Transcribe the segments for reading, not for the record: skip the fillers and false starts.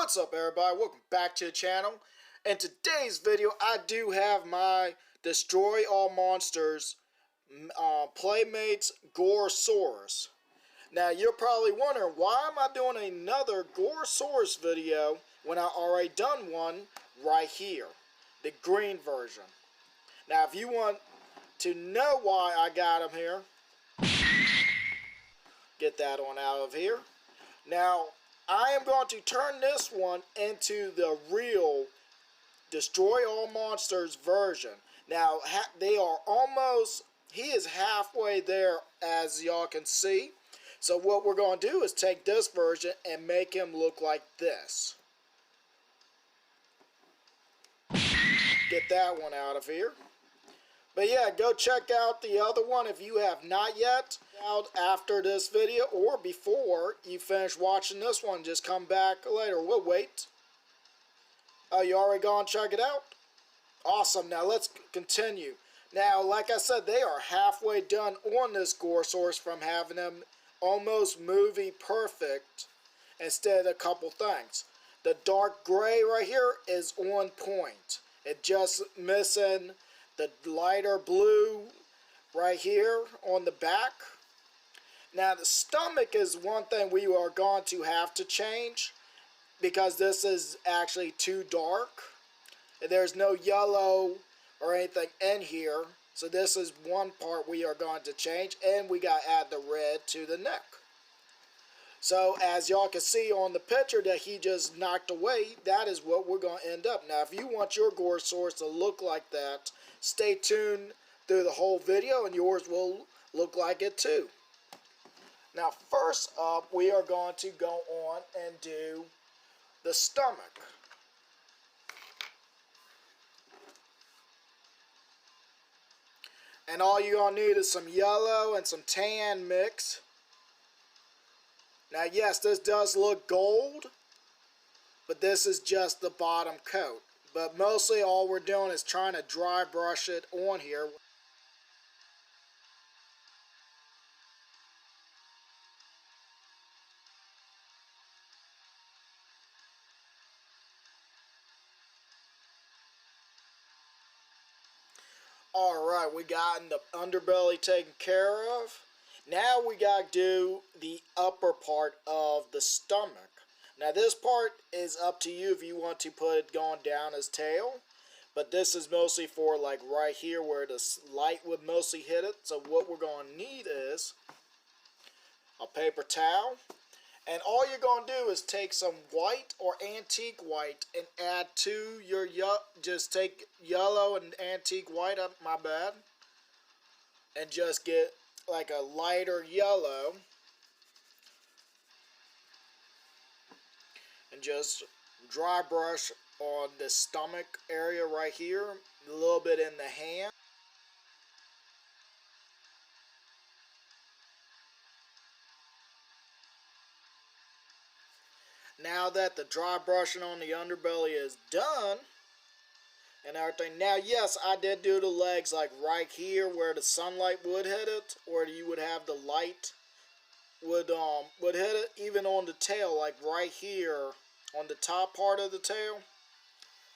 What's up, everybody? Welcome back to the channel. In today's video, I do have my Destroy All Monsters Playmates Gorosaurus. Now, you're probably wondering, why am I doing another Gorosaurus video when I already done one right here, the green version. Now, if you want to know why I got him here, get that one out of here. Now, I am going to turn this one into the real Destroy All Monsters version. Now, they are almost, he is halfway there, as y'all can see. So what we're going to do is take this version and make him look like this. Get that one out of here. But yeah, go check out the other one if you have not yet. Out after this video or before you finish watching this one, just come back later. We'll wait. Oh, you already gone check it out? Awesome. Now let's continue. Now, like I said, they are halfway done on this Gorosaurus from having them almost movie perfect instead of a couple things. The dark gray right here is on point. It just missing the lighter blue right here on the back. Now the stomach is one thing we are going to have to change because this is actually too dark. There's no yellow or anything in here. So this is one part we are going to change, and we got to add the red to the neck. So as y'all can see on the picture that he just knocked away, that is what we're going to end up. Now if you want your Gorosaurus to look like that, stay tuned through the whole video and yours will look like it too. Now first up, we are going to go on and do the stomach. And all you're going to need is some yellow and some tan mix. Now yes, this does look gold, but this is just the bottom coat. But mostly all we're doing is trying to dry brush it on here. Alright, we got the underbelly taken care of. Now we got to do the upper part of the stomach. Now this part is up to you if you want to put it going down his tail. But this is mostly for like right here where the light would mostly hit it. So what we're going to need is a paper towel. And all you're going to do is take some white or antique white and add to your, just take yellow and antique white, up my bad. And just get like a lighter yellow. And just dry brush on the stomach area right here. A little bit in the hand. Now that the dry brushing on the underbelly is done and everything. Now yes, I did do the legs like right here where the sunlight would hit it, or you would have the light would hit it. Even on the tail, like right here on the top part of the tail,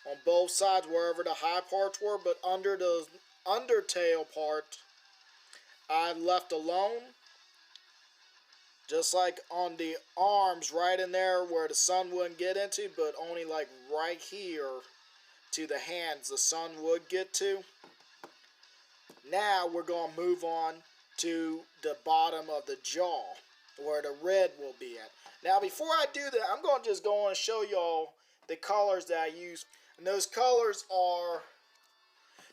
on both sides wherever the high parts were, but under the undertail part I left alone. Just like on the arms right in there where the sun wouldn't get into, but only like right here to the hands the sun would get to. Now we're going to move on to the bottom of the jaw where the red will be at. Now before I do that, I'm going to just go on and show y'all the colors that I use. And those colors are,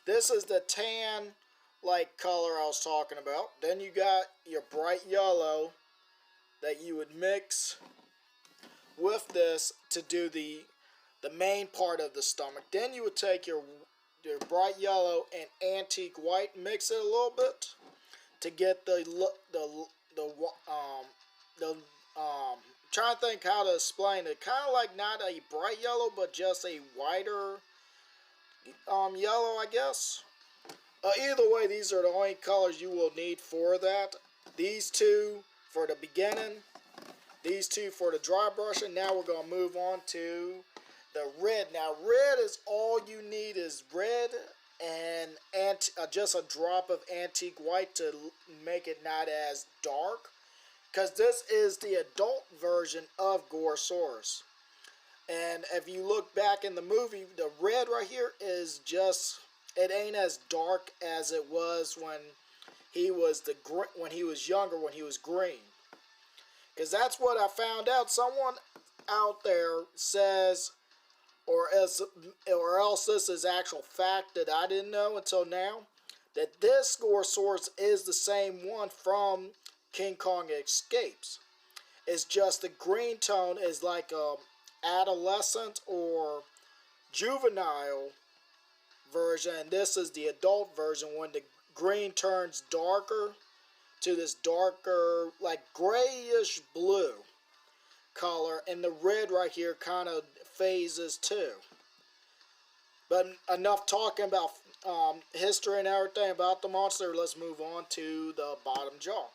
this is the tan like color I was talking about. Then you got your bright yellow that you would mix with this to do the main part of the stomach. Then you would take your bright yellow and antique white, mix it a little bit to get trying to think how to explain it. Kind of like not a bright yellow, but just a whiter yellow, I guess. Either way, these are the only colors you will need for that. These two for the beginning, these two for the dry brushing. Now we're going to move on to the red. Now red is all you need is red and just a drop of antique white to make it not as dark. Because this is the adult version of Gorosaurus. And if you look back in the movie, the red right here is just, it ain't as dark as it was when he was younger, when he was green. Because that's what I found out. Someone out there says, or else this is actual fact that I didn't know until now, that this Gorosaurus is the same one from King Kong Escapes. It's just the green tone is like a adolescent or juvenile version, and this is the adult version when the green turns darker to this darker, like grayish blue color, and the red right here kind of phases too. But enough talking about history and everything about the monster. Let's move on to the bottom jaw.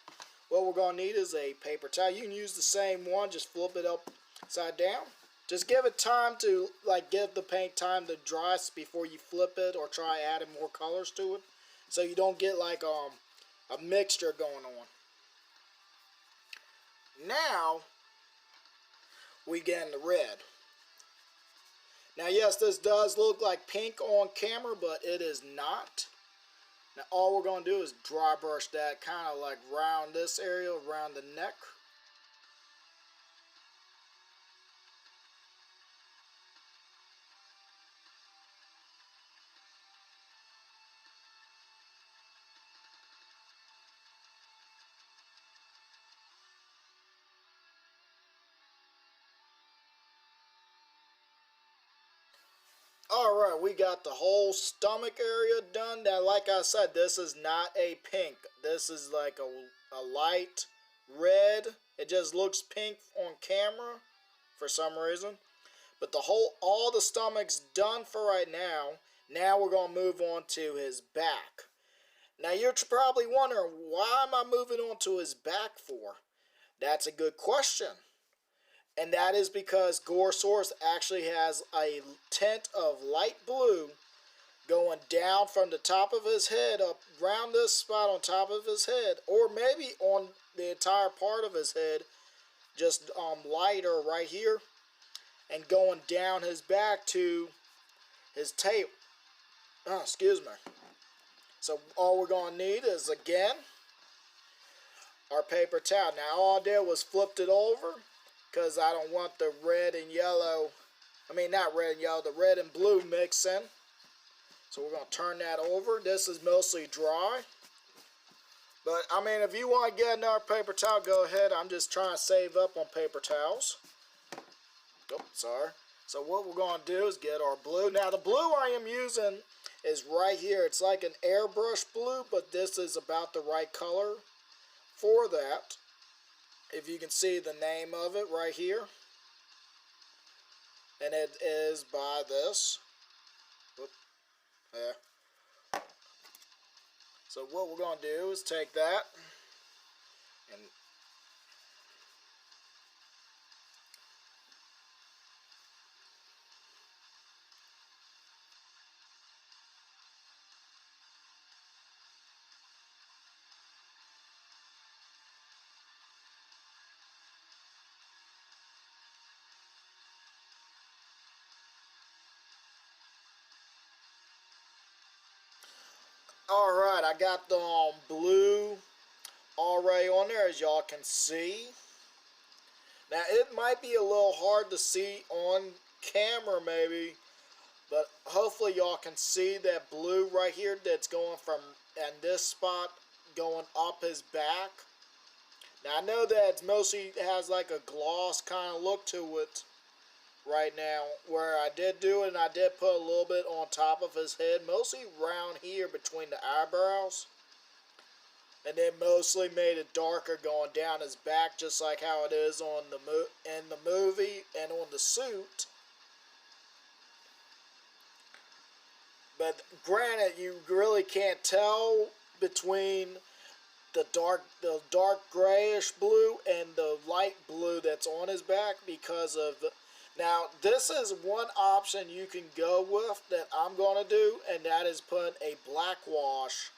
What we're going to need is a paper towel. You can use the same one, just flip it upside down. Just give it time to, like, give the paint time to dry before you flip it or try adding more colors to it. So you don't get like a mixture going on. Now, we get in the red. Now yes, this does look like pink on camera, but it is not. Now all we're going to do is dry brush that kind of like around this area, around the neck. Alright, we got the whole stomach area done. Now, like I said, this is not a pink. This is like a light red. It just looks pink on camera for some reason. But all the stomach's done for right now. Now we're going to move on to his back. Now, you're probably wondering, why am I moving on to his back for? That's a good question. And that is because Gorosaurus actually has a tint of light blue going down from the top of his head up around this spot on top of his head, or maybe on the entire part of his head, just lighter right here, and going down his back to his tail. Excuse me. So all we're going to need is, again, our paper towel. Now all I did was flipped it over, because I don't want the red and yellow, not red and yellow, the red and blue mixing. So we're going to turn that over. This is mostly dry. But, if you want to get another paper towel, go ahead. I'm just trying to save up on paper towels. Oh, sorry. So what we're going to do is get our blue. Now, the blue I am using is right here. It's like an airbrush blue, but this is about the right color for that. If you can see the name of it right here. And it is by this. Whoop. Yeah. So what we're going to do is take that and alright, I got the blue already on there, as y'all can see. Now, it might be a little hard to see on camera maybe, but hopefully y'all can see that blue right here that's going from, and this spot going up his back. Now, I know that it mostly has like a gloss kind of look to it right now, where I did do it and I did put a little bit on top of his head, mostly around here between the eyebrows, and then mostly made it darker going down his back, just like how it is on in the movie and on the suit. But granted, you really can't tell between the dark grayish blue and the light blue that's on his back because of the. Now this is one option you can go with that I'm gonna do, and that is put a black wash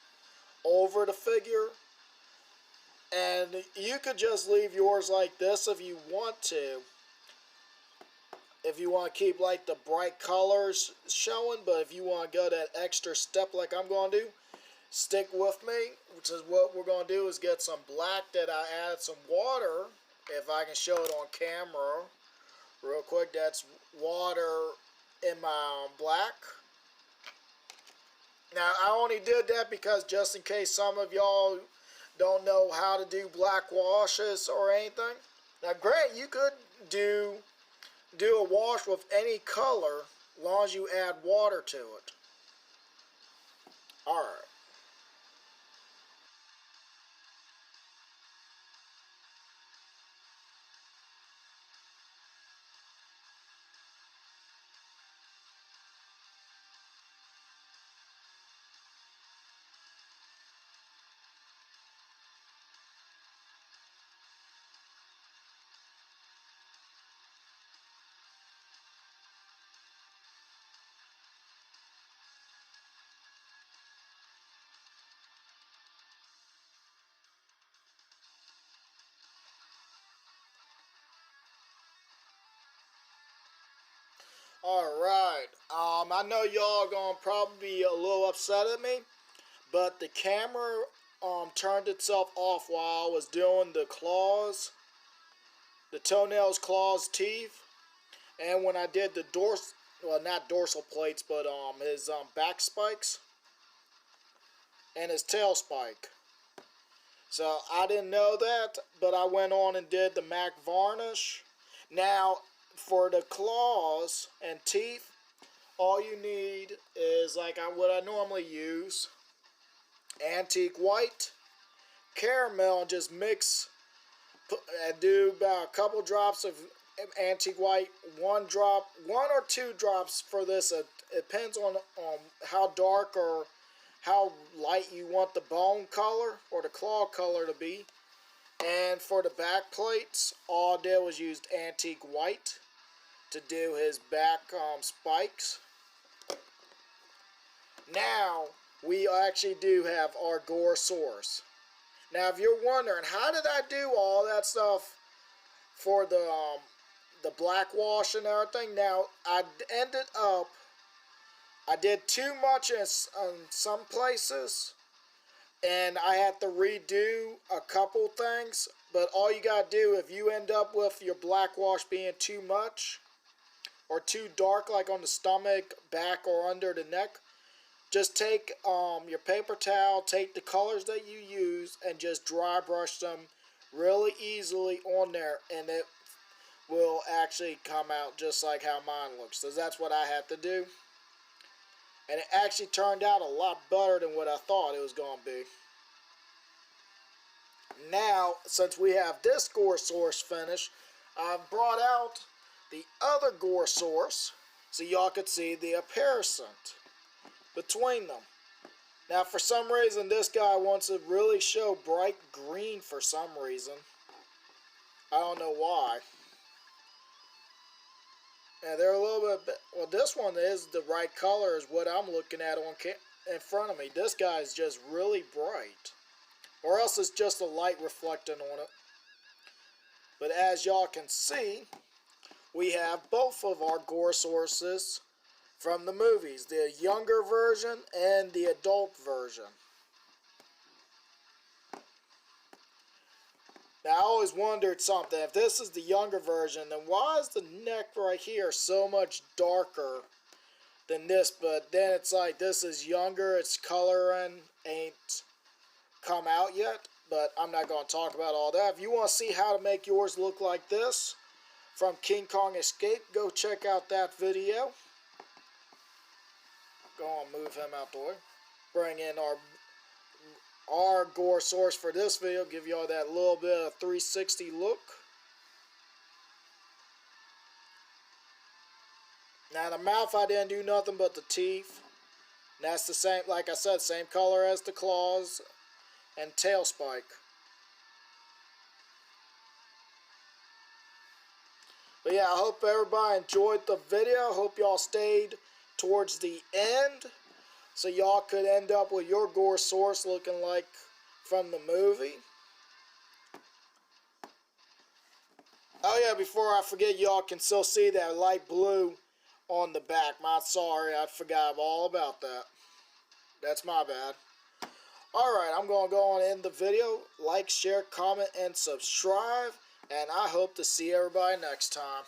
over the figure. And you could just leave yours like this if you want to. If you want to keep like the bright colors showing, but if you want to go that extra step like I'm going to do, stick with me, which is what we're going to do is get some black that I added some water. If I can show it on camera real quick, that's water in my black. Now I only did that because just in case some of y'all don't know how to do black washes or anything. Now Grant, you could do a wash with any color as long as you add water to it. Alright. Alright. I know y'all gonna probably be a little upset at me, but the camera turned itself off while I was doing the claws, the toenails, claws, teeth, and when I did the well, not dorsal plates, but his back spikes and his tail spike. So I didn't know that, but I went on and did the MAC varnish. Now for the claws and teeth, all you need is like what I normally use, antique white, caramel, and just mix and do about a couple drops of antique white, one or two drops for this. It depends on how dark or how light you want the bone color or the claw color to be. And for the back plates, all I did was used antique white to do his back spikes. Now we actually do have our Gorosaurus. Now if you're wondering, how did I do all that stuff for the black wash and everything? Now I did too much in some places, and I had to redo a couple things. But all you gotta do, if you end up with your black wash being too much or too dark, like on the stomach, back, or under the neck, just take your paper towel, take the colors that you use, and just dry brush them really easily on there, and it will actually come out just like how mine looks. So that's what I had to do. And it actually turned out a lot better than what I thought it was going to be. Now, since we have this Gorosaurus finish, I've brought out the other Gorosaurus so y'all could see the comparison between them. Now, for some reason, this guy wants to really show bright green for some reason. I don't know why. And they're a little bit, well, this one is the right color is what I'm looking at in front of me. This guy is just really bright. Or else it's just the light reflecting on it. But as y'all can see, we have both of our Gorosauruses from the movies. The younger version and the adult version. Now, I always wondered something. If this is the younger version, then why is the neck right here so much darker than this? But then it's like this is younger, its coloring ain't come out yet. But I'm not going to talk about all that. If you want to see how to make yours look like this from King Kong Escape, go check out that video. Go on, move him out the way. Bring in our Gorosaurus for this video, give y'all that little bit of 360 look. Now the mouth, I didn't do nothing but the teeth. And that's the same, like I said, same color as the claws and tail spike. But yeah, I hope everybody enjoyed the video. Hope y'all stayed towards the end so y'all could end up with your Gorosaurus looking like from the movie. Oh yeah, before I forget, y'all can still see that light blue on the back. My sorry, I forgot all about that. That's my bad. Alright, I'm going to go on in the video. Like, share, comment, and subscribe. And I hope to see everybody next time.